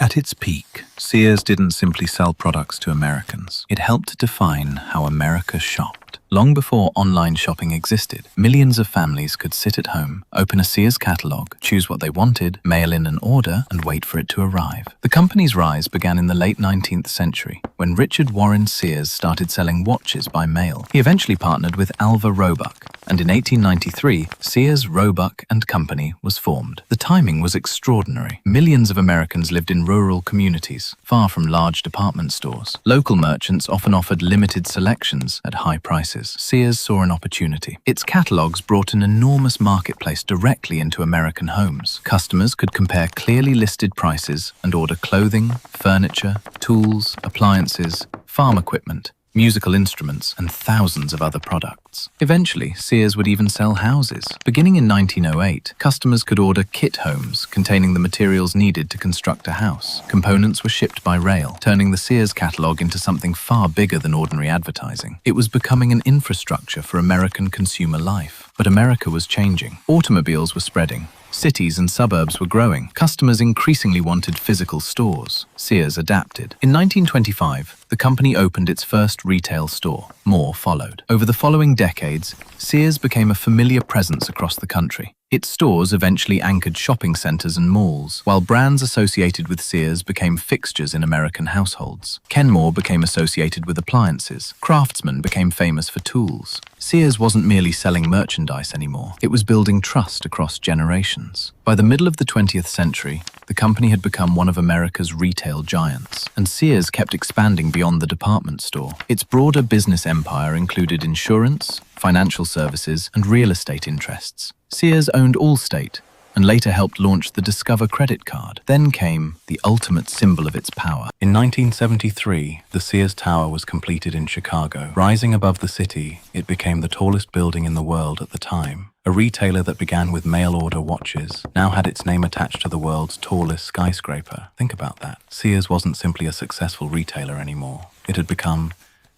At its peak, Sears didn't simply sell products to Americans. It helped define how America shopped. Long before online shopping existed, millions of families could sit at home, open a Sears catalog, choose what they wanted, mail in an order, and wait for it to arrive. The company's rise began in the late 19th century, when Richard Warren Sears started selling watches by mail. He eventually partnered with Alva Roebuck, and in 1893, Sears, Roebuck and Company was formed. The timing was extraordinary. Millions of Americans lived in rural communities, far from large department stores. Local merchants often offered limited selections at high prices. Sears saw an opportunity. Its catalogs brought an enormous marketplace directly into American homes. Customers could compare clearly listed prices and order clothing, furniture, tools, appliances, farm equipment, musical instruments, and thousands of other products. Eventually, Sears would even sell houses. Beginning in 1908, customers could order kit homes containing the materials needed to construct a house. Components were shipped by rail, turning the Sears catalog into something far bigger than ordinary advertising. It was becoming an infrastructure for American consumer life. But America was changing. Automobiles were spreading. Cities and suburbs were growing. Customers increasingly wanted physical stores. Sears adapted. In 1925, the company opened its first retail store. More followed. Over the following decades, Sears became a familiar presence across the country. Its stores eventually anchored shopping centers and malls, while brands associated with Sears became fixtures in American households. Kenmore became associated with appliances. Craftsman became famous for tools. Sears wasn't merely selling merchandise anymore. It was building trust across generations. By the middle of the 20th century, the company had become one of America's retail giants, and Sears kept expanding beyond the department store. Its broader business empire included insurance, financial services, and real estate interests. Sears owned Allstate, and later helped launch the Discover credit card. Then came the ultimate symbol of its power. In 1973, the Sears Tower was completed in Chicago. Rising above the city, it became the tallest building in the world at the time. A retailer that began with mail-order watches now had its name attached to the world's tallest skyscraper. Think about that. Sears wasn't simply a successful retailer anymore. It had become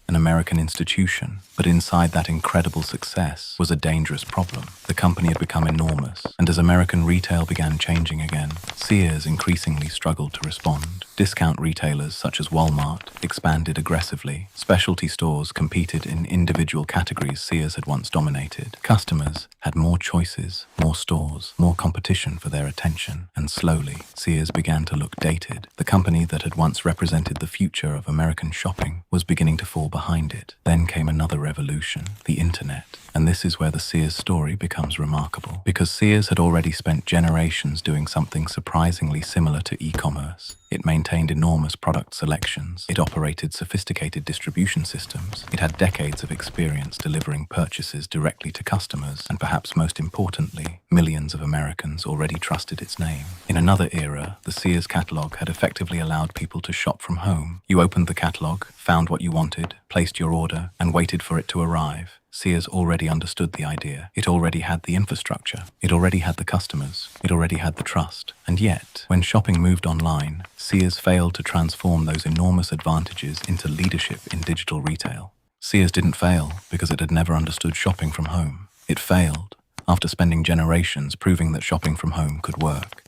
an American institution, but inside that incredible success was a dangerous problem. The company had become enormous, and as American retail began changing again, Sears increasingly struggled to respond. Discount retailers such as Walmart expanded aggressively. Specialty stores competed in individual categories Sears had once dominated. Customers had more choices, more stores, more competition for their attention, and slowly, Sears began to look dated. The company that had once represented the future of American shopping was beginning to fall behind it. Then came another revolution, the internet. And this is where the Sears story becomes remarkable. Because Sears had already spent generations doing something surprisingly similar to e-commerce. It maintained enormous product selections. It operated sophisticated distribution systems. It had decades of experience delivering purchases directly to customers. And perhaps most importantly, millions of Americans already trusted its name. In another era, the Sears catalog had effectively allowed people to shop from home. You opened the catalog, found what you wanted, placed your order, and waited for it to arrive. Sears already understood the idea. It already had the infrastructure. It already had the customers. It already had the trust. And yet, when shopping moved online, Sears failed to transform those enormous advantages into leadership in digital retail. Sears didn't fail because it had never understood shopping from home. It failed after spending generations proving that shopping from home could work.